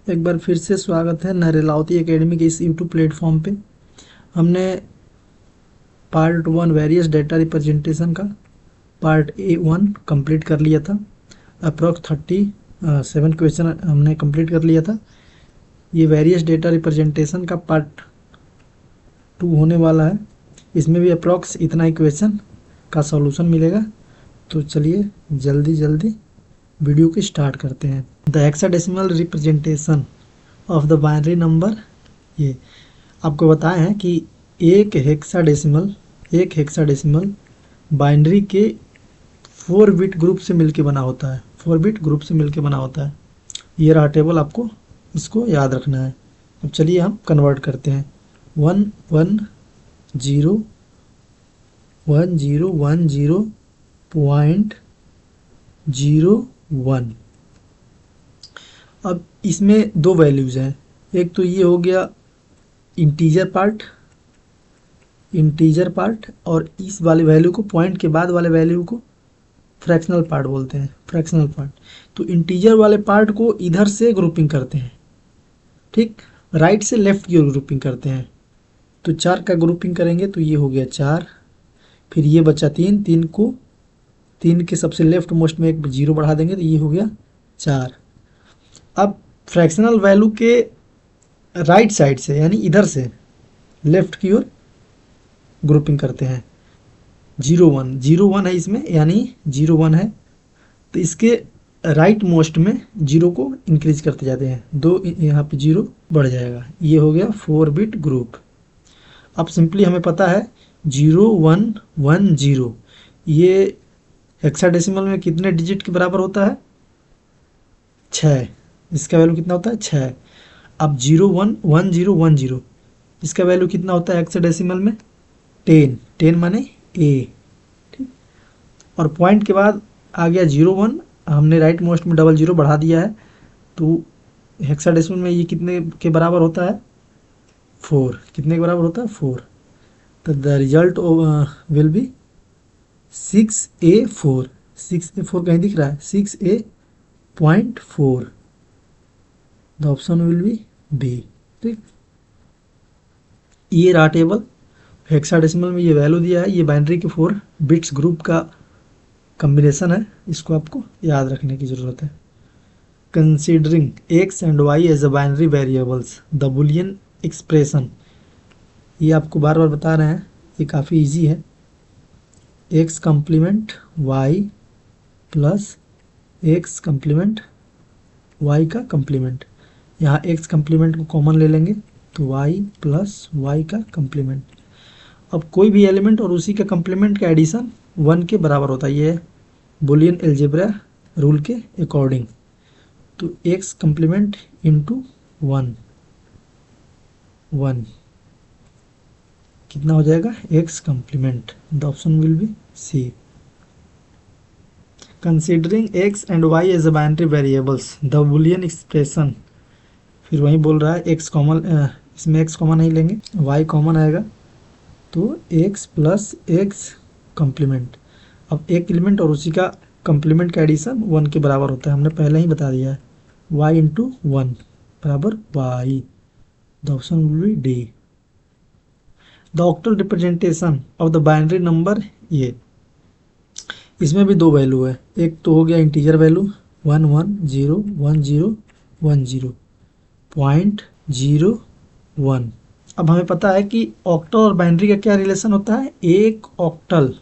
एक बार फिर से स्वागत है नरेलावती एकेडमी के इस यूट्यूब प्लेटफॉर्म पे। हमने पार्ट 1 वेरियस डेटा रिप्रेजेंटेशन का पार्ट A1 कंप्लीट कर लिया था। अप्रॉक्स 37 क्वेश्चन हमने कंप्लीट कर लिया था। ये वेरियस डेटा रिप्रेजेंटेशन का पार्ट 2 होने वाला है। इसमें भी अप्रॉक्स इतना ही क्वेश्चन का सॉल्यूशन मिलेगा। तो चलिए जल्दी जल्दी वीडियो को स्टार्ट करते हैं। The hexadecimal representation of the binary number, ये आपको बताए हैं कि एक हेक्साडेसिमल बाइनरी के 4 बिट ग्रुप से मिलके बना होता है। 4 बिट ग्रुप से मिलके बना होता है। ये रहा टेबल, आपको इसको याद रखना है। अब चलिए हम कन्वर्ट करते हैं। 1 1 0 1 0 1 0 पॉइंट 0 1। अब इसमें दो वैल्यूज़ हैं। एक तो ये हो गया इंटीजर पार्ट और इस वाले वैल्यू को, पॉइंट के बाद वाले वैल्यू को फ्रैक्शनल पार्ट बोलते हैं। फ्रैक्शनल पार्ट, तो इंटीजर वाले पार्ट को इधर से ग्रुपिंग करते हैं, ठीक, राइट से लेफ्ट की ओर ग्रुपिंग करते हैं। तो 4 का ग्रुपिंग करेंगे तो ये हो गया 4, फिर ये बचा 3, 3 के सबसे लेफ्ट मोस्ट में एक 0 बढ़ा देंगे तो ये हो गया 4। अब फ्रैक्शनल वैल्यू के राइट साइड से यानी इधर से लेफ्ट की ओर ग्रुपिंग करते हैं। 0 1 है इसमें, यानी 0 1 है तो इसके राइट मोस्ट में 0 को इंक्रीज करते जाते हैं। 2 यहाँ पे 0 बढ़ जाएगा। ये हो गया 4 बिट ग्रुप। अब सिंपली हमें पता है 0 1 1 0 ये हेक्साडेसिमल में कितने डिजिट के बराबर होता है? 6। इसका वैल्यू कितना होता है? 6। अब 0 1 1 0 1 0 इसका वैल्यू कितना होता है हेक्साडेसिमल में? 10। 10 माने A, ठीक। और पॉइंट के बाद आ गया 0 1, हमने राइट मोस्ट में डबल 0 बढ़ा दिया है तो हेक्साडेसिमल में ये कितने के बराबर होता है? 4। कितने के बराबर होता है? 4। तो the result will B 6A4। 6A4 कहीं दिख रहा है? 6A.4। The option will be B, ठीक। ये रहा टेबल। हेक्साडेसिमल में ये वैल्यू दिया है। ये बाइनरी के 4 बिट्स ग्रुप का कम्बिनेशन है। इसको आपको याद रखने की ज़रूरत है। Considering x and y as a binary variables, the Boolean expression, ये आपको बार बार बता रहे हैं, ये काफ़ी इजी है। x complement y plus x complement y का कम्प्लीमेंट, यहाँ x कम्प्लीमेंट को कॉमन ले लेंगे तो y प्लस y का कम्प्लीमेंट। अब कोई भी एलिमेंट और उसी का कम्प्लीमेंट का एडिशन 1 के बराबर होता है। ये बुलियन अलजेब्रा रूल के अकॉर्डिंग। तो x कम्प्लीमेंट इंटू 1 कितना हो जाएगा? x complement. The option will be C. Considering x and y as a binary variables, the Boolean expression, फिर वही बोल रहा है x कॉमन, इसमें x कॉमन नहीं लेंगे, y कॉमन आएगा तो x प्लस x कम्प्लीमेंट। अब एक एलिमेंट और उसी का कम्प्लीमेंट का एडिशन 1 के बराबर होता है, हमने पहले ही बता दिया है। y इंटू 1 बराबर y। The option will B D. The octal representation of the binary number, ये इसमें भी दो वैल्यू है। एक तो हो गया इंटीजर वैल्यू 1 1 0 1 0 1 0 पॉइंट 0 1। अब हमें पता है कि ऑक्टल और बाइनरी का क्या रिलेशन होता है। एक ऑक्टल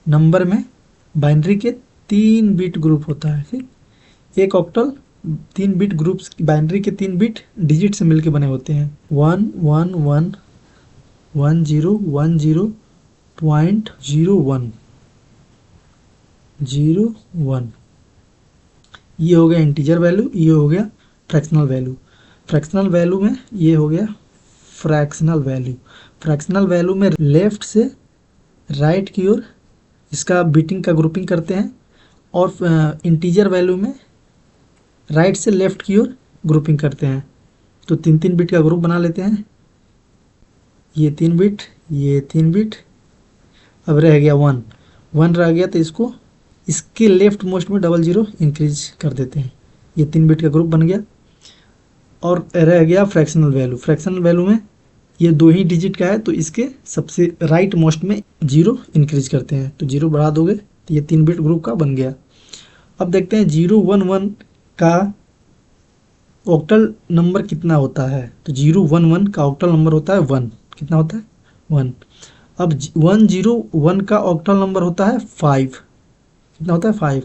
नंबर में बाइनरी के 3 बिट ग्रुप होता है, ठीक। एक ऑक्टल 3 बिट ग्रुप्स, बाइनरी के 3 बिट डिजिट से मिलके बने होते हैं। 1 1 1 1 0 1 0 पॉइंट 0 1 0 1। ये हो गया इंटीजर वैल्यू, ये हो गया फ्रैक्शनल वैल्यू। फ्रैक्शनल वैल्यू में ये हो गया फ्रैक्शनल वैल्यू। फ्रैक्शनल वैल्यू में लेफ्ट से राइट की ओर इसका बिटिंग का ग्रुपिंग करते हैं और इंटीजर वैल्यू में राइट से लेफ्ट की ओर ग्रुपिंग करते हैं। तो 3 बिट का ग्रुप बना लेते हैं। ये 3 बिट, ये 3 बिट, अब रह गया 1 रह गया तो इसको इसके लेफ्ट मोस्ट में डबल 0 इंक्रीज कर देते हैं। ये 3 बिट का ग्रुप बन गया। और रह गया फ्रैक्शनल वैल्यू। फ्रैक्शनल वैल्यू में ये 2 ही डिजिट का है, तो इसके सबसे राइट मोस्ट में 0 इंक्रीज करते हैं, तो 0 बढ़ा दोगे तो ये 3 बिट ग्रुप का बन गया। अब देखते हैं 011 का ऑक्टल नंबर कितना होता है। तो 011 का ऑक्टल नंबर होता है 1। कितना होता है? 1। अब 101 का ऑक्टल नंबर होता है 5। कितना होता है? 5।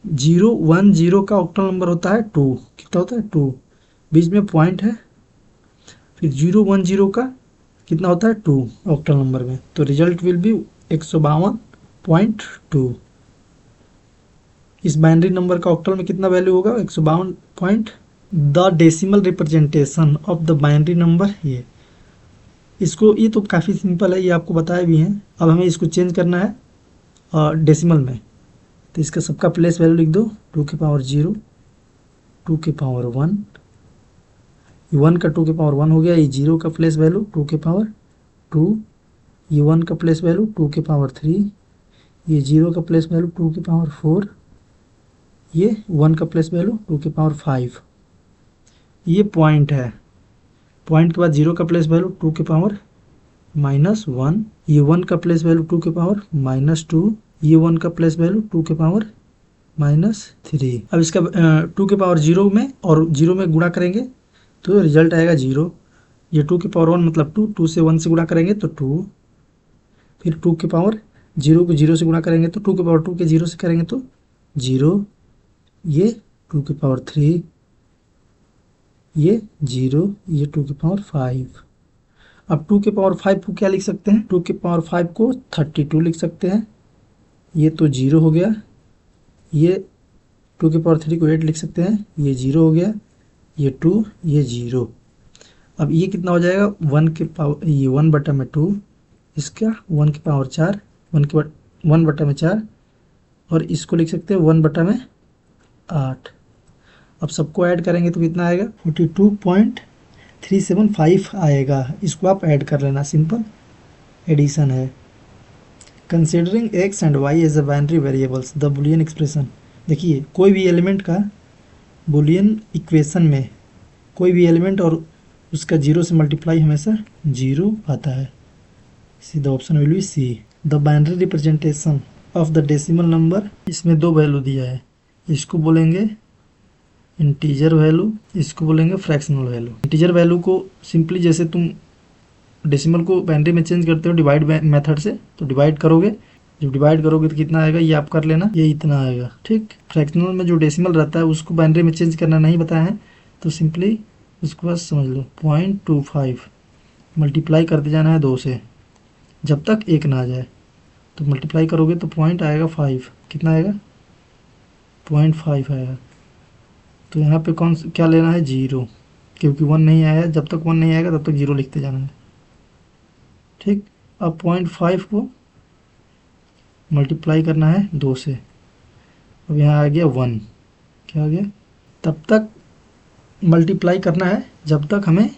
010 का ऑक्टल नंबर होता है 2। कितना होता है? 2। बीच में पॉइंट है। फिर 010 का कितना होता है? 2 ऑक्टल नंबर में, तो रिजल्ट विल बी 152.2। इस बाइनरी नंबर का ऑक्टल में कितना वैल्यू होगा? 152 point. The decimal representation of the binary number, ये तो काफ़ी सिंपल है, ये आपको बताया भी है। अब हमें इसको चेंज करना है डेसिमल में, तो इसका सबका प्लेस वैल्यू लिख दो। 2 के पावर 0, 2 के पावर 1, 1 का 2 के पावर 1 हो गया। ये 0 का प्लेस वैल्यू 2 के पावर 2, ये 1 का प्लेस वैल्यू 2 के पावर 3, ये 0 का प्लेस वैल्यू 2 के पावर 4, ये 1 का प्लेस वैल्यू 2 के पावर 5। ये पॉइंट है। पॉइंट के बाद 0 का प्लेस वैल्यू 2 के पावर -1, ये 1 का प्लेस वैल्यू 2 के पावर -2, ये 1 का प्लेस वैल्यू 2 के पावर -3। अब इसका 2 के पावर 0 में और 0 में गुणा करेंगे तो रिजल्ट आएगा 0। ये 2 के पावर 1 मतलब 2, 2 से 1 से गुणा करेंगे तो 2। फिर 2 के पावर 0 को 0 से गुणा करेंगे तो 2 के पावर 2 के 0 से करेंगे तो 0। ये 2 के पावर 3, ये 0, ये 2 के पावर 5। अब 2 के पावर 5 को क्या लिख सकते हैं? 2 के पावर 5 को 32 लिख सकते हैं। ये तो 0 हो गया। ये 2 के पावर 3 को 8 लिख सकते हैं। ये 0 हो गया। ये 2, ये 0। अब ये कितना हो जाएगा? 1 के पावर, ये 1 बटा में 2, इसका 1 के पावर 4, 1 बटा में 4, और इसको लिख सकते हैं 1 बटा में 8। अब सबको ऐड करेंगे तो कितना आएगा? 42.375 आएगा। इसको आप ऐड कर लेना, सिंपल एडिशन है। Considering x and y as a binary variables the Boolean expression. देखिए, कोई भी एलिमेंट का बुलियन इक्वेशन में कोई भी एलिमेंट और उसका 0 से मल्टीप्लाई हमेशा 0 आता है। See the option will be C. The binary representation of the decimal number, इसमें 2 वैल्यू दिया है, इसको बोलेंगे इंटीजर वैल्यू, इसको बोलेंगे फ्रैक्शनल वैल्यू। इंटीजर वैल्यू को सिंपली जैसे तुम डेसिमल को बाइनरी में चेंज करते हो डिवाइड मेथड से, तो डिवाइड करोगे, जब डिवाइड करोगे तो कितना आएगा ये आप कर लेना, ये इतना आएगा। ठीक, फ्रैक्शनल में जो डेसिमल रहता है उसको बाइनरी में चेंज करना नहीं बताया है, तो सिंपली उसको बस समझ लो 0.25 मल्टीप्लाई करते जाना है 2 से जब तक 1 ना आ जाए। तो मल्टीप्लाई करोगे तो पॉइंट आएगा 5। कितना आएगा? 0.5 आएगा। तो यहाँ पे क्या लेना है? 0, क्योंकि 1 नहीं आया। जब तक 1 नहीं आएगा तब तक 0 लिखते जाना है। ठीक, अब 0.5 को मल्टीप्लाई करना है 2 से। अब यहाँ आ गया 1। क्या आ गया? तब तक मल्टीप्लाई करना है जब तक हमें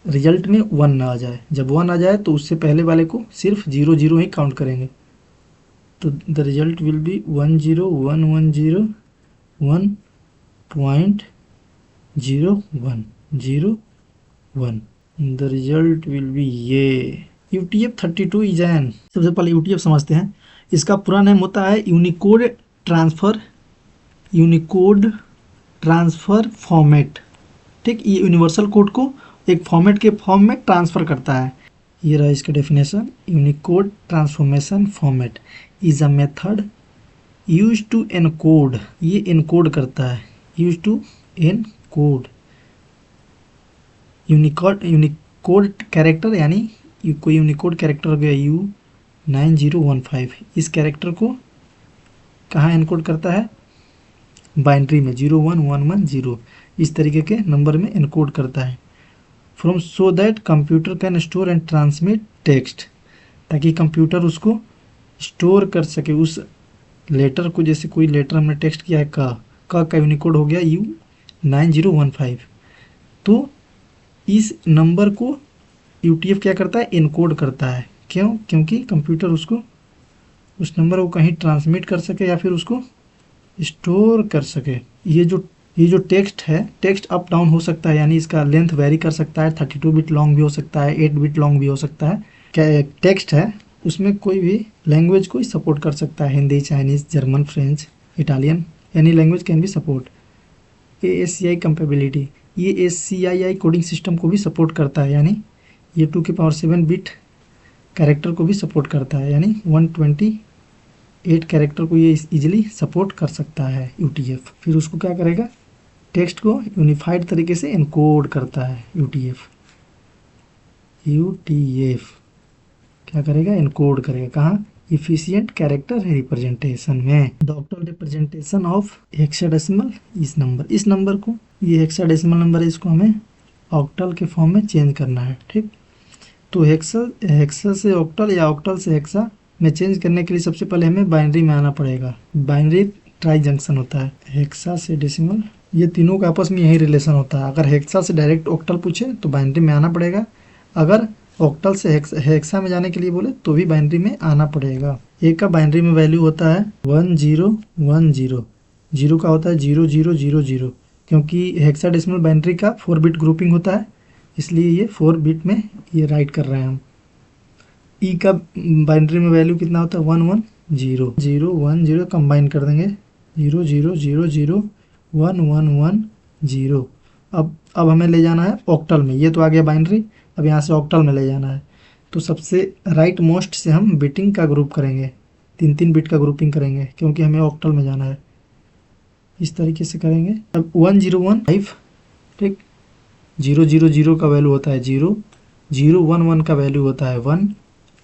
रिजल्ट में 1 ना आ जाए। जब 1 आ जाए तो उससे पहले वाले को सिर्फ 0 0 ही काउंट करेंगे। तो the result will B 10101.01 the result will B ये। UTF-32 इज एन, सबसे पहले UTF समझते हैं। इसका पूरा नेम होता है यूनिकोड ट्रांसफर फॉर्मेट। ठीक, ये यूनिवर्सल कोड को एक फॉर्मेट के फॉर्म में ट्रांसफ़र करता है। ये रहा इसका definition. Unicode transformation format is a method use to encode, ये एनकोड करता है, use to encode Unicode character, यानी कोई यूनिकोड कैरेक्टर हो गया U9015, इस कैरेक्टर को कहाँ एनकोड करता है? बाइनरी में 01110, इस तरीके के नंबर में एनकोड करता है। From so that computer can store and transmit text, ताकि कंप्यूटर उसको स्टोर कर सके उस लेटर को। जैसे कोई लेटर हमने टेक्स्ट किया है का यूनिकोड हो गया U9015, तो इस नंबर को UTF क्या करता है? इनकोड करता है। क्यों? क्योंकि कंप्यूटर उसको उस नंबर को कहीं ट्रांसमिट कर सके या फिर उसको स्टोर कर सके। ये जो ये जो टेक्स्ट है, टेक्स्ट अप डाउन हो सकता है, यानी इसका लेंथ वेरी कर सकता है, 32 बिट लॉन्ग भी हो सकता है, 8 बिट लॉन्ग भी हो सकता है। क्या टेक्स्ट है उसमें कोई भी लैंग्वेज को सपोर्ट कर सकता है, Hindi, Chinese, German, French, Italian, any language can be support. ASCII compatibility, ये ASCII कोडिंग सिस्टम को भी सपोर्ट करता है, यानी ये 2 की पावर 7 बिट कैरेक्टर को भी सपोर्ट करता है, यानी 128 कैरेक्टर को ये इजीली सपोर्ट कर सकता है UTF। फिर उसको क्या करेगा, टेक्स्ट को यूनिफाइड तरीके से एनकोड करता है UTF क्या करेगा, एनकोड करेगा कहाँ, इफिशियंट कैरेक्टर रिप्रेजेंटेशन में। The octal representation of hexadecimal इस नंबर को, ये हेक्साडेसिमल नंबर है, इसको हमें ऑक्टल के फॉर्म में चेंज करना है। ठीक, तो हेक्सा से ऑक्टल या ऑक्टल से हेक्सा में चेंज करने के लिए सबसे पहले हमें बाइनरी में आना पड़ेगा। बाइनरी ट्राई जंक्शन होता है, हेक्सा से डेसिमल, ये तीनों का आपस में यही रिलेशन होता है। अगर हेक्सा से डायरेक्ट ऑक्टल पूछे तो बाइनरी में आना पड़ेगा, अगर ऑक्टल से हेक्सा में जाने के लिए बोले तो भी बाइनरी में आना पड़ेगा। ए का बाइनरी में वैल्यू होता है 1010, जीरो का होता है 0000, क्योंकि हेक्साडेसिमल बाइनरी का 4 बिट ग्रुपिंग होता है, इसलिए ये 4 बिट में ये राइट कर रहे हैं हम। ई का बाइनरी में वैल्यू कितना होता है 110 कंबाइन कर देंगे 00001110। अब हमें ले जाना है ऑक्टल में, ये तो आ गया बाइनरी, अब यहाँ से ऑक्टल में ले जाना है। तो सबसे राइट मोस्ट से हम बिटिंग का ग्रुप करेंगे, 3 बिट का ग्रुपिंग करेंगे, क्योंकि हमें ऑक्टल में जाना है। इस तरीके से करेंगे। अब 1015, ठीक, 000 का वैल्यू होता है 0, 011 का वैल्यू होता है 1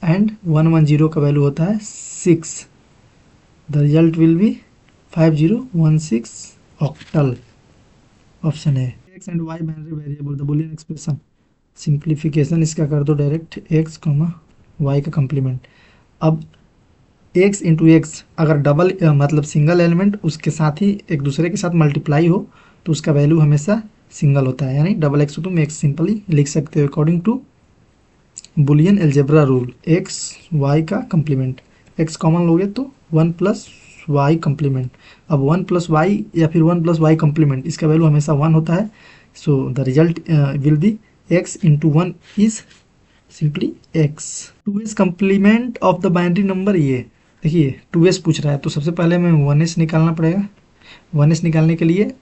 एंड 110 का वैल्यू होता है 6। The result will be 5016 octal. Option है x and y binary variable the Boolean expression. Simplification इसका कर दो डायरेक्ट, एक्स कॉमा वाई का कंप्लीमेंट। अब एक्स इंटू एक्स अगर डबल मतलब सिंगल एलिमेंट उसके साथ ही एक दूसरे के साथ मल्टीप्लाई हो तो उसका वैल्यू हमेशा सिंगल होता है, यानी डबल एक्स को तुम एक्स सिंपली लिख सकते हो according to Boolean algebra rule. X y का कंप्लीमेंट, एक्स कॉमन लोगे तो 1 प्लस वाई कंप्लीमेंट। अब 1 प्लस वाई या फिर 1 प्लस वाई कंप्लीमेंट, इसका वैल्यू हमेशा 1 होता है। So the result will B x into 1 is simply x। 2s complement of the binary number, ये देखिए 2s पूछ रहा है, तो सबसे पहले हमें 1s निकालना पड़ेगा। 1s निकालने के लिए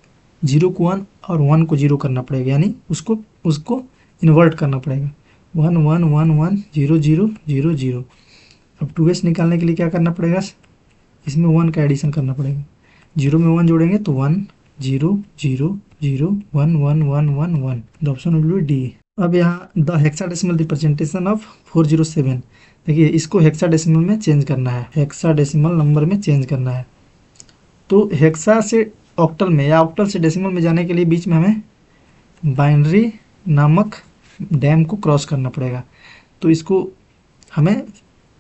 0 को 1 और 1 को 0 करना पड़ेगा, यानी उसको इन्वर्ट करना पड़ेगा। 1 1 1 1 0 0 0 0। अब 2s निकालने के लिए क्या करना पड़ेगा, इसमें 1 का एडिशन करना पड़ेगा। 0 में 1 जोड़ेंगे तो 1 0 0 0 1 1 1 1 1। The option will B D. अब यहाँ द हेक्साडेसिमल रिप्रेजेंटेशन ऑफ 407, देखिए इसको हेक्साडेसिमल में चेंज करना है, हेक्साडेसिमल नंबर में चेंज करना है। तो हेक्सा से ऑक्टल में या ऑक्टल से डेसिमल में जाने के लिए बीच में हमें बाइनरी नामक डैम को क्रॉस करना पड़ेगा। तो इसको हमें,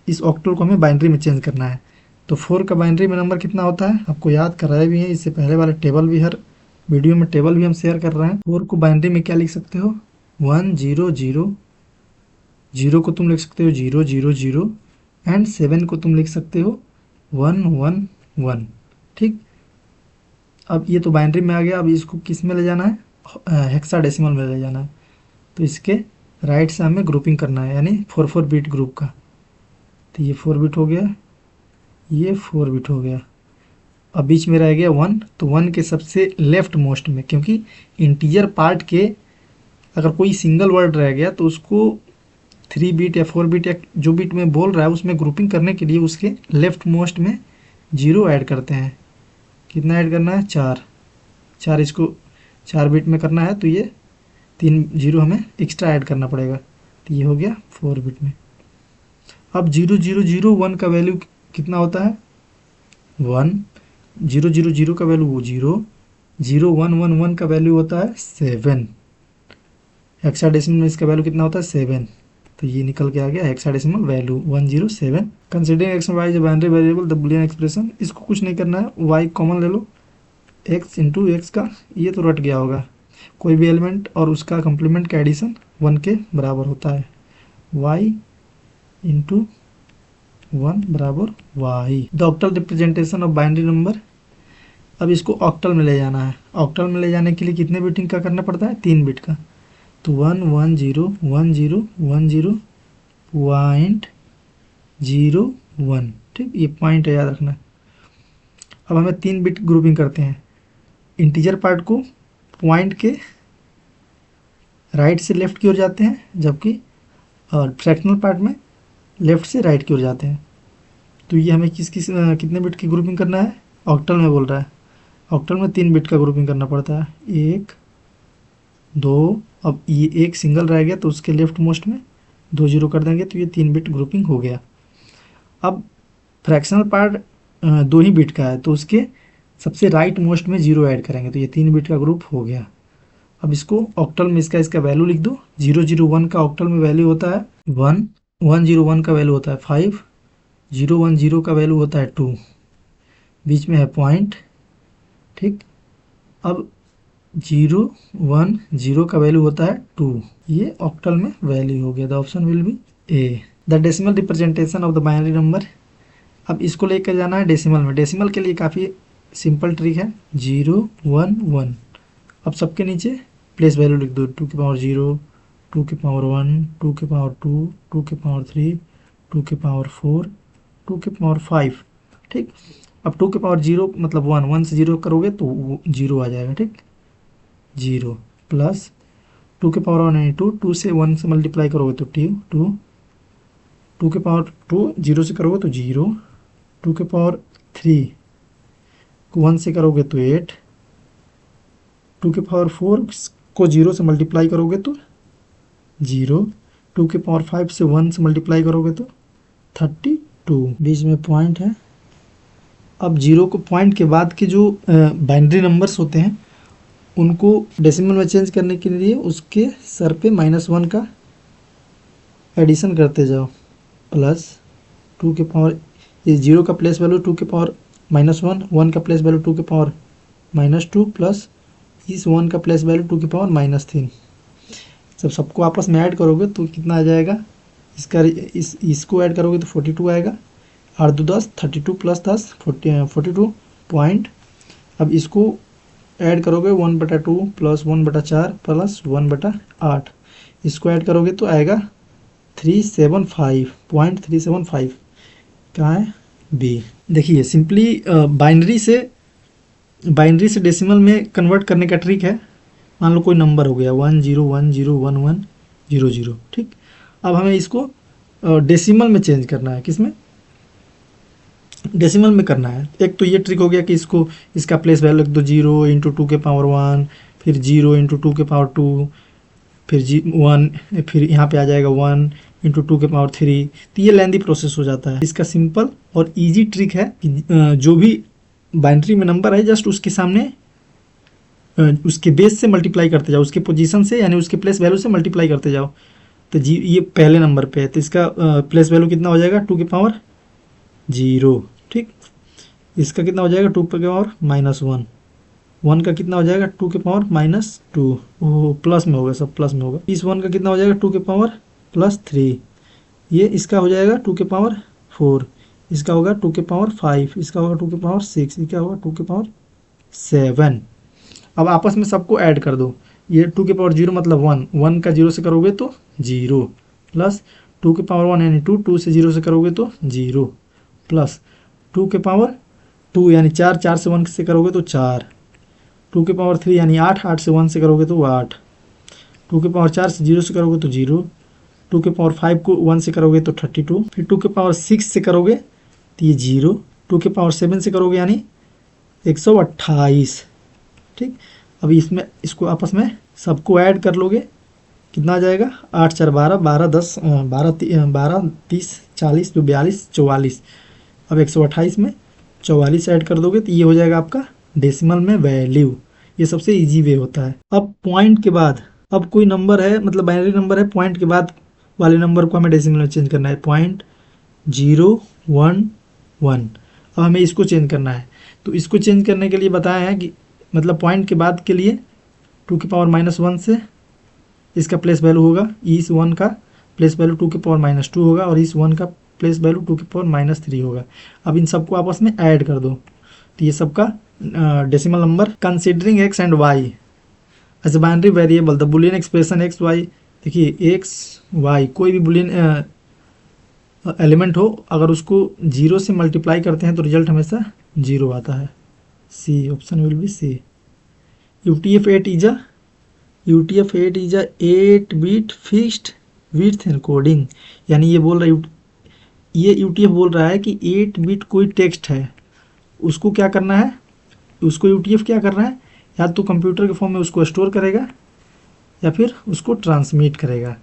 इस ऑक्टल को हमें बाइनरी में चेंज करना है। तो 4 का बाइनरी में नंबर कितना होता है, आपको याद कराए भी है, इससे पहले वाले टेबल भी, हर वीडियो में टेबल भी हम शेयर कर रहे हैं। 4 को बाइनरी में क्या लिख सकते हो, 1 0 0, 0 को तुम लिख सकते हो 0 0 0 एंड 7 को तुम लिख सकते हो 1 1 1। ठीक, अब ये तो बाइनरी में आ गया। अब इसको किस में ले जाना है, हेक्साडेसिमल में ले जाना है। तो इसके राइट से हमें ग्रुपिंग करना है, यानी 4 बिट ग्रुप का। तो ये 4 बिट हो गया, ये 4 बिट हो गया। अब बीच में रह गया 1, तो 1 के सबसे लेफ्ट मोस्ट में, क्योंकि इंटीजर पार्ट के अगर कोई सिंगल वर्ड रह गया तो उसको 3 बिट या 4 बिट या जो बिट में बोल रहा है उसमें ग्रुपिंग करने के लिए उसके लेफ्ट मोस्ट में 0 ऐड करते हैं। कितना ऐड करना है, 4, इसको 4 बिट में करना है, तो ये 3 0 हमें एक्स्ट्रा ऐड करना पड़ेगा। तो ये हो गया 4 बिट में। अब 0 0 0 1 का वैल्यू कितना होता है, 1, 0 0 0 का वैल्यू 0, 0 1 1 1 का वैल्यू होता है 7। हेक्साडेसिमल में इसका वैल्यू कितना होता है 7, तो ये निकल के आ गया hexadecimal value 107। Considering x and y is a binary variable the Boolean expression, इसको कुछ नहीं करना है, वाई कॉमन ले लो, एक्स इंटू एक्स का ये तो रट गया होगा, कोई भी एलिमेंट और उसका कंप्लीमेंट का एडिशन 1 के बराबर होता है। वाई इंटू 1 बराबर y. The octal representation of binary number, अब इसको ऑक्टल में ले जाना है। ऑक्टल में ले जाने के लिए कितने बिटिंग का करना पड़ता है? 3 बिट का। तो 1 1 0 1 0 1 0 पॉइंट 0 1। ठीक, ये पॉइंट है, याद रखना। अब हमें 3 बिट ग्रुपिंग करते हैं। इंटीजर पार्ट को पॉइंट के राइट से लेफ्ट की ओर जाते हैं, जबकि और फ्रैक्शनल पार्ट में लेफ्ट से राइट की ओर जाते हैं। तो ये हमें कितने बिट की ग्रुपिंग करना है? ऑक्टल में बोल रहा है। ऑक्टल में 3 बिट का ग्रुपिंग करना पड़ता है। 1 2, अब ये एक सिंगल रह गया तो उसके लेफ्ट मोस्ट में 2 0 कर देंगे, तो ये 3 बिट ग्रुपिंग हो गया। अब फ्रैक्शनल पार्ट 2 ही बिट का है, तो उसके सबसे राइट मोस्ट में 0 ऐड करेंगे, तो ये 3 बिट का ग्रुप हो गया। अब इसको ऑक्टल में इसका वैल्यू लिख दो। 0 0 1 का ऑक्टल में वैल्यू होता है 1, 1 0 1 का वैल्यू होता है 5, 0 1 0 का वैल्यू होता है 2, बीच में है पॉइंट। ठीक, अब 0 1 0 का वैल्यू होता है 2। ये ऑक्टल में वैल्यू हो गया। The option will be A. The decimal representation of the binary number. अब इसको लेकर जाना है डेसिमल में। डेसिमल के लिए काफ़ी सिंपल ट्रिक है। 0 1 1। अब सबके नीचे प्लेस वैल्यू लिख दो। 2 की पावर 0, 2 की पावर 1, 2 की पावर 2, 2 की पावर 3, 2 की पावर 4, 2 की पावर 5। ठीक, अब 2 की पावर 0 मतलब 1, 1 से 0 करोगे तो 0 आ जाएगा। ठीक, 0 प्लस 2 के पावर 1 यानी 2, 2 से 1 से मल्टीप्लाई करोगे तो 2, 2 के पावर 2 0 से करोगे तो 0, 2 के पावर 3 को 1 से करोगे तो 8, 2 के पावर 4 को 0 से मल्टीप्लाई करोगे तो 0, 2 के पावर 5 से 1 से मल्टीप्लाई करोगे तो 32, बीच में पॉइंट है। अब 0 को पॉइंट के बाद के जो बाइनरी नंबर्स होते हैं उनको डेसिमल में चेंज करने के लिए उसके सर पे -1 का एडिशन करते जाओ। प्लस 2 के पावर, ये 0 का प्लेस वैल्यू 2 के पावर -1, 1 का प्लेस वैल्यू 2 के पावर -2, प्लस इस 1 का प्लेस वैल्यू 2 के पावर -3। जब सबको आपस में ऐड करोगे तो कितना आ जाएगा? इसको ऐड करोगे तो 42 आएगा। 8 2 10, 32 प्लस 10 42 पॉइंट। अब इसको ऐड करोगे 1/2 प्लस 1/4 प्लस 1/8, इसको ऐड करोगे तो आएगा 375.375। कहाँ है? बी। देखिए सिंपली बाइनरी से डेसिमल में कन्वर्ट करने का ट्रिक है। मान लो कोई नंबर हो गया 1 0 1 0 1 1 0 0। ठीक, अब हमें इसको डेसिमल में चेंज करना है। किस में? डेसिमल में करना है। एक तो ये ट्रिक हो गया कि इसका प्लेस वैल्यू लिख दो 0 इंटू 2 के पावर 1, फिर 0 इंटू 2 के पावर 2, फिर 1, फिर यहाँ पे आ जाएगा 1 इंटू 2 के पावर 3। तो ये लेंदी प्रोसेस हो जाता है। इसका सिंपल और इजी ट्रिक है कि जो भी बाइनरी में नंबर है जस्ट उसके सामने उसके बेस से मल्टीप्लाई करते जाओ, उसके पोजीशन से यानी उसके प्लेस वैल्यू से मल्टीप्लाई करते जाओ। तो ये पहले नंबर पे है तो इसका प्लेस वैल्यू कितना हो जाएगा? 2 के पावर 0। ठीक, इसका कितना हो जाएगा? 2 के पावर -1, 1 का कितना हो जाएगा? 2 के पावर -2। ओह, प्लस में होगा, सब प्लस में होगा। इस 1 का कितना हो जाएगा? 2 के पावर +3। ये इसका हो जाएगा 2 के पावर 4, इसका होगा 2 के पावर 5, इसका होगा 2 के पावर 6, इसका होगा 2 के पावर 7। अब आपस में सबको ऐड कर दो। ये 2 के पावर 0 मतलब 1, 1 का 0 से करोगे तो 0, प्लस 2 के पावर 1 यानी 2, 2 से 0 से करोगे तो 0, प्लस 2 के पावर 2 यानी 4, 4 से 1 से करोगे तो 4, 2 के पावर 3 यानी 8, 8 से 1 से करोगे तो 8, 2 के पावर 4 से 0 से करोगे तो 0, 2 के पावर 5 को 1 से करोगे तो 32, फिर 2 के पावर 6 से करोगे तो ये 0, 2 के पावर 7 से करोगे यानी 128। ठीक, अभी इसको आपस में सबको ऐड कर लोगे, कितना आ जाएगा? 8 4 12, 12 10 12 30 40 तो 42 44। अब 128 में 44 ऐड कर दोगे तो ये हो जाएगा आपका डेसिमल में वैल्यू। ये सबसे इजी वे होता है। अब पॉइंट के बाद, अब कोई नंबर है मतलब बाइनरी नंबर है, पॉइंट के बाद वाले नंबर को हमें डेसिमल में चेंज करना है। 0.011। अब हमें इसको चेंज करना है। तो इसको चेंज करने के लिए बताया है कि मतलब पॉइंट के बाद के लिए 2 के पावर -1 से इसका प्लेस वैल्यू होगा, इस 1 का प्लेस वैल्यू 2 के पावर -2 होगा और इस 1 का प्लेस वैल्यू 2 के पावर -3 होगा। अब इन सबको आपस में ऐड कर दो तो ये सबका decimal number considering x and y as binary variable the Boolean expression x y. देखिए एक्स वाई कोई भी बुलियन एलिमेंट हो, अगर उसको 0 से मल्टीप्लाई करते हैं तो रिजल्ट हमेशा 0 आता है। See option will be C. UTF-8 is a 8 bit fixed width encoding, यानी ये बोल रहा है, ये UTF बोल रहा है कि 8 बिट कोई टेक्स्ट है, उसको क्या करना है, उसको UTF क्या कर रहा है, या तो कंप्यूटर के फॉर्म में उसको स्टोर करेगा या फिर उसको ट्रांसमिट करेगा।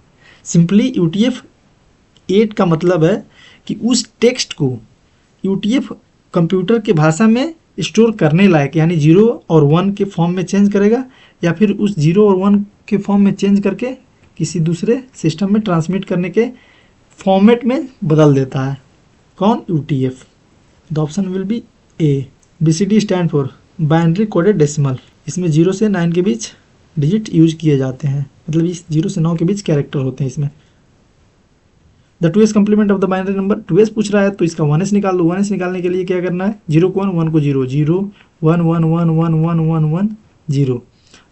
सिंपली UTF-8 का मतलब है कि उस टेक्स्ट को UTF कंप्यूटर के भाषा में स्टोर करने लायक, यानी 0 और 1 के फॉर्म में चेंज करेगा या फिर उस 0 और 1 के फॉर्म में चेंज करके किसी दूसरे सिस्टम में ट्रांसमिट करने के फॉर्मेट में बदल देता है। कौन? UTF। The option will be A. BCD stand for binary coded decimal. इसमें 0 से 9 के बीच डिजिट यूज किए जाते हैं, मतलब इस 0 से 9 के बीच कैरेक्टर होते हैं इसमें। The 2s complement of the binary number, 2s पूछ रहा है तो इसका 1s निकाल लो। 1s निकालने के लिए क्या करना है, 0 को 1, 1 को 0, 0 1 1 1 1 1 1 1 0।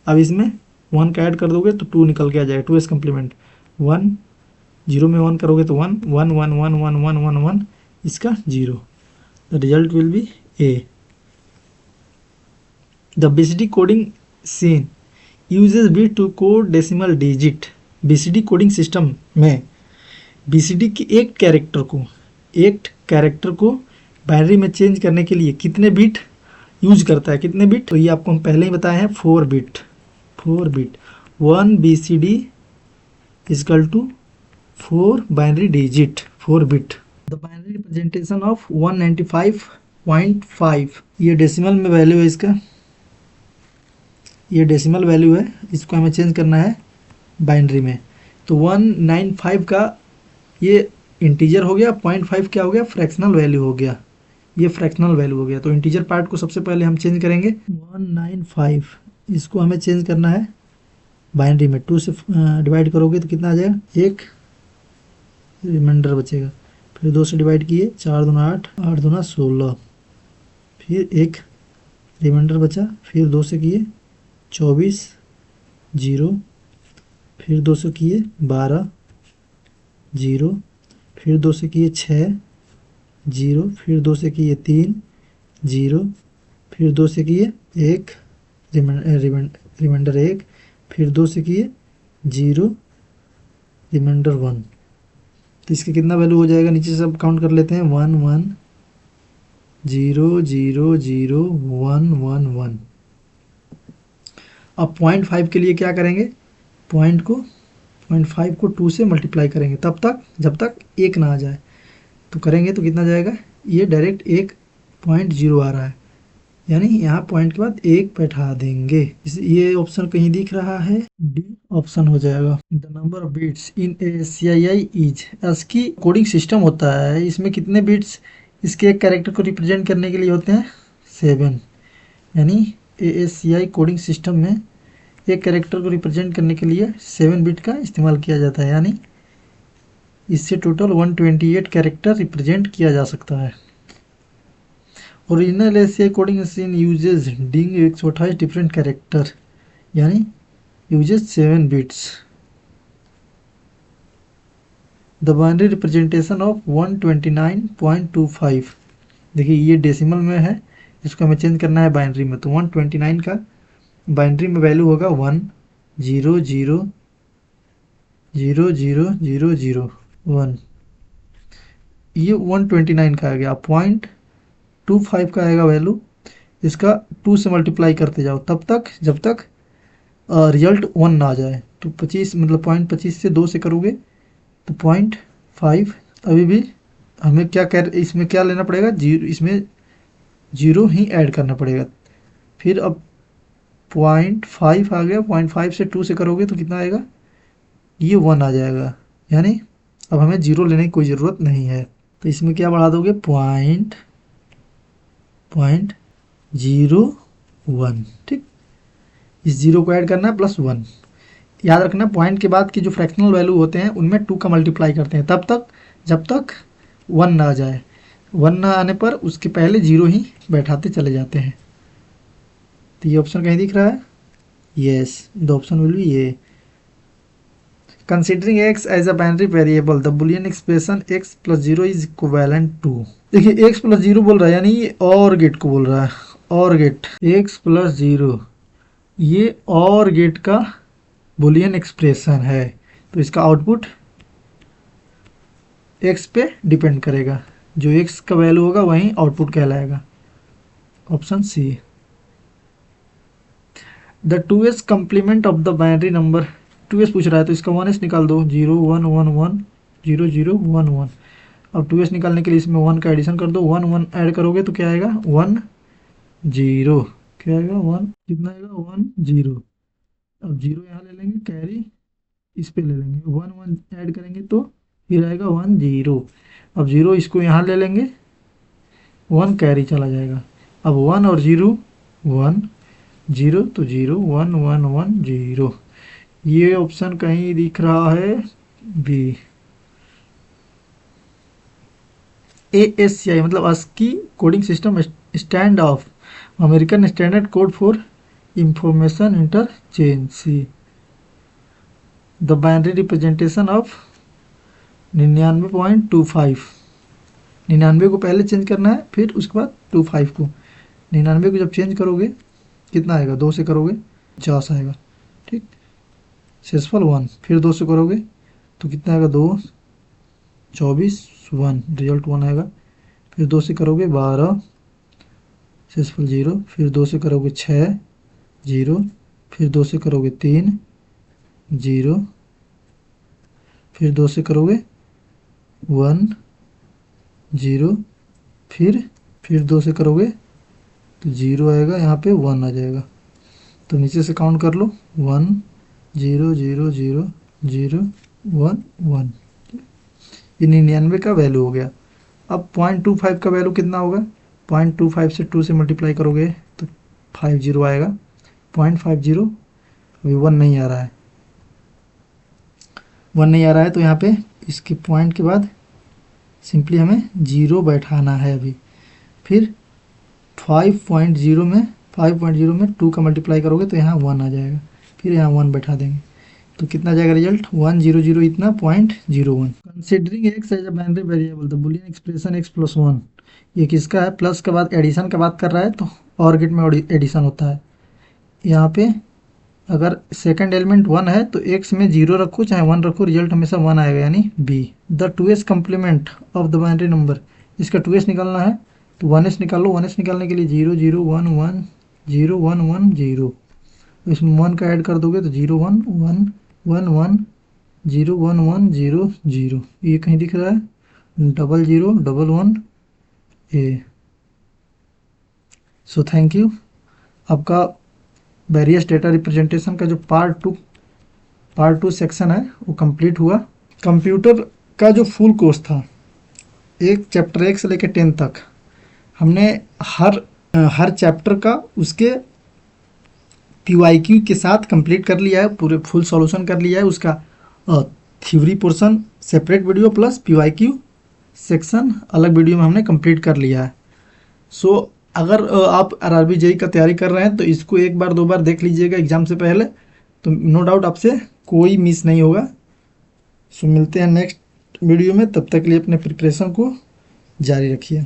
अब इसमें 1 का ऐड कर दोगे तो 2 निकल के आ जाएगा। 2s कम्प्लीमेंट 1, 0 में 1 करोगे तो 1 1 1 1 1 1 1 1, इसका 0। The result will be A. द BCD coding scheme uses bit to code decimal digit. BCD coding system में BCD की एक कैरेक्टर को बाइनरी में चेंज करने के लिए कितने बिट यूज करता है, कितने बिट, तो ये आपको हम पहले ही बताए हैं 4 bit. 1 BCD is equal to 4 binary digit, 4 bit. The binary representation of 195.5, ये डेसिमल में वैल्यू है इसका, ये डेसिमल वैल्यू है, इसको हमें चेंज करना है बाइनरी में। तो 195 का ये इंटीजर हो गया, 0.5 क्या हो गया, फ्रैक्शनल वैल्यू हो गया, ये फ्रैक्शनल वैल्यू हो गया। तो इंटीजर पार्ट को सबसे पहले हम चेंज करेंगे 195, इसको हमें चेंज करना है बाइनरी में। 2 से डिवाइड करोगे तो कितना आ जाएगा, 1 रिमाइंडर बचेगा, फिर 2 से डिवाइड किए 4 दूना 8, 8 दूना 16, फिर 1 रिमाइंडर बचा, फिर 2 से किए 24 0, फिर 2 से किए 12 0, फिर 2 से किए 6 0, फिर 2 से किए 3 0, फिर 2 से किए 1 रिमाइंडर 1, फिर 2 से किए 0 रिमाइंडर 1। तो इसका कितना वैल्यू हो जाएगा, नीचे से अब काउंट कर लेते हैं, 1 1 0 0 0 1 1 1। अब 0.5 के लिए क्या करेंगे, 0.5 को 2 से मल्टीप्लाई करेंगे, तब तक जब तक 1 ना आ जाए। तो करेंगे तो कितना जाएगा, ये डायरेक्ट 1.0 आ रहा है, यानी यहाँ पॉइंट के बाद 1 बैठा देंगे। ये ऑप्शन कहीं दिख रहा है, डी ऑप्शन हो जाएगा। The number of bits in ASCII is, ASCII coding system होता है, इसमें कितने बिट्स इसके एक कैरेक्टर को रिप्रेजेंट करने के लिए होते हैं, 7। यानी ASCII कोडिंग सिस्टम में एक कैरेक्टर को रिप्रेजेंट करने के लिए 7 बिट का इस्तेमाल किया जाता है, यानी इससे टोटल 128 कैरेक्टर रिप्रेजेंट किया जा सकता है। Original ASCII coding machine uses ding 128 different character, यानी uses 7 bits. The binary representation of 129.25, देखिए ये डेसिमल में है, इसको हमें चेंज करना है बाइनरी में। तो 129 का बाइनरी में वैल्यू होगा 1 0 0 0 0 0 0 1, ये 129 का आ गया। 0.25 का आएगा वैल्यू, इसका 2 से मल्टीप्लाई करते जाओ तब तक जब तक रिजल्ट 1 ना आ जाए। तो 25 मतलब 0.25 से 2 से करोगे तो 0.5, अभी भी हमें क्या इसमें क्या लेना पड़ेगा, इसमें 0 ही ऐड करना पड़ेगा। फिर अब 0.5 आ गया, 0.5 से 2 से करोगे तो कितना आएगा, ये 1 आ जाएगा, यानी अब हमें 0 लेने की कोई ज़रूरत नहीं है। तो इसमें क्या बढ़ा दोगे, 0.01, ठीक। इस 0 को ऐड करना है प्लस 1। याद रखना पॉइंट के बाद की जो फ्रैक्शनल वैल्यू होते हैं उनमें 2 का मल्टीप्लाई करते हैं तब तक जब तक 1 ना आ जाए। 1 ना आने पर उसके पहले 0 ही बैठाते चले जाते हैं। तो ये ऑप्शन कहीं दिख रहा है? Yes, the option will be A. Considering x as a binary variable the Boolean expression x plus zero is equivalent to. देखिए एक्स प्लस जीरो बोल रहा है, यानी ये और गेट को बोल रहा है। और गेट एक्स प्लस जीरो, ये और गेट का बुलियन एक्सप्रेशन है, तो इसका आउटपुट एक्स पे डिपेंड करेगा। जो एक्स का वैल्यू होगा वही आउटपुट कहलाएगा। Option C. The 2s complement of the binary number, 2s पूछ रहा है तो इसका 1s निकाल दो, 0 1 1 1 0 0 1 1। अब 2s निकालने के लिए इसमें 1 का एडिशन कर दो, 1 1 ऐड करोगे तो क्या आएगा? 1 0। क्या आएगा? 1 कितना आएगा? 1 0। अब 0 यहाँ ले लेंगे, कैरी इस पे ले लेंगे, 1 1 ऐड करेंगे तो फिर आएगा 1 0। अब 0 इसको यहाँ ले लेंगे, 1 कैरी चला जाएगा। अब 1 और 0 1 0, तो 0 1 1 1 0। ये ऑप्शन कहीं दिख रहा है? बी। ASCII मतलब ASCII coding system stand of American standard code for information interchange. C. The binary representation of 99.25। 99 को पहले चेंज करना है, फिर उसके बाद 25 को। 99 को जब चेंज करोगे कितना आएगा? 2 से करोगे 50 आएगा, ठीक। शेषफल 1, फिर 2 से करोगे तो कितना आएगा? 2 24 1, रिजल्ट 1 आएगा। फिर 2 से करोगे 12, शेषफल 0। फिर 2 से करोगे 6 0। फिर 2 से करोगे 3 0। फिर 2 से करोगे 1 0। फिर 2 से करोगे तो 0 आएगा, यहाँ पे 1 आ जाएगा। तो नीचे से काउंट कर लो, 1 0 0 0 0 1 1। ये 99 का वैल्यू हो गया। अब 0.25 का वैल्यू कितना होगा? 0.25 से 2 से मल्टीप्लाई करोगे तो 50 आएगा। 0.50 अभी 1 नहीं आ रहा है, 1 नहीं आ रहा है, तो यहाँ पे इसके पॉइंट के बाद सिंपली हमें 0 बैठाना है अभी। फिर 5.0 में 2 का मल्टीप्लाई करोगे तो यहाँ 1 आ जाएगा, फिर यहाँ 1 बैठा देंगे तो कितना जाएगा रिजल्ट? 1 0 0 इतना 0.01। Considering x as a binary variable the Boolean expression x plus 1। ये किसका है? प्लस के बाद एडिशन का बात कर रहा है, तो और गेट में एडिशन होता है। यहाँ पे अगर सेकंड एलिमेंट 1 है तो एक्स में 0 रखो चाहे 1 रखो, रिजल्ट हमेशा 1 आएगा, यानी B. The 2s complement of the binary number, इसका 2s निकालना है तो 1s निकालो। 1s निकालने के लिए 0 0 1 1 0 1 1 0, इसमें 1 का ऐड कर दोगे तो 0 1 1 1 1 0 1 1 0 0। ये कहीं दिख रहा है? 0 0 1 1 ए। So thank you. आपका वेरियस डेटा रिप्रेजेंटेशन का जो पार्ट टू सेक्शन है वो कंप्लीट हुआ। कंप्यूटर का जो फुल कोर्स था, एक चैप्टर 1 से लेकर 10 तक, हमने हर चैप्टर का उसके PYQ के साथ कंप्लीट कर लिया है, पूरे फुल सॉल्यूशन कर लिया है। उसका theory portion separate video plus PYQ section अलग वीडियो में हमने कंप्लीट कर लिया है। सो अगर आप RRB JEE का तैयारी कर रहे हैं तो इसको एक बार 2 बार देख लीजिएगा एग्जाम से पहले, तो नो डाउट आपसे कोई मिस नहीं होगा। सो मिलते हैं नेक्स्ट वीडियो में, तब तक के लिए अपने प्रिपरेशन को जारी रखिए।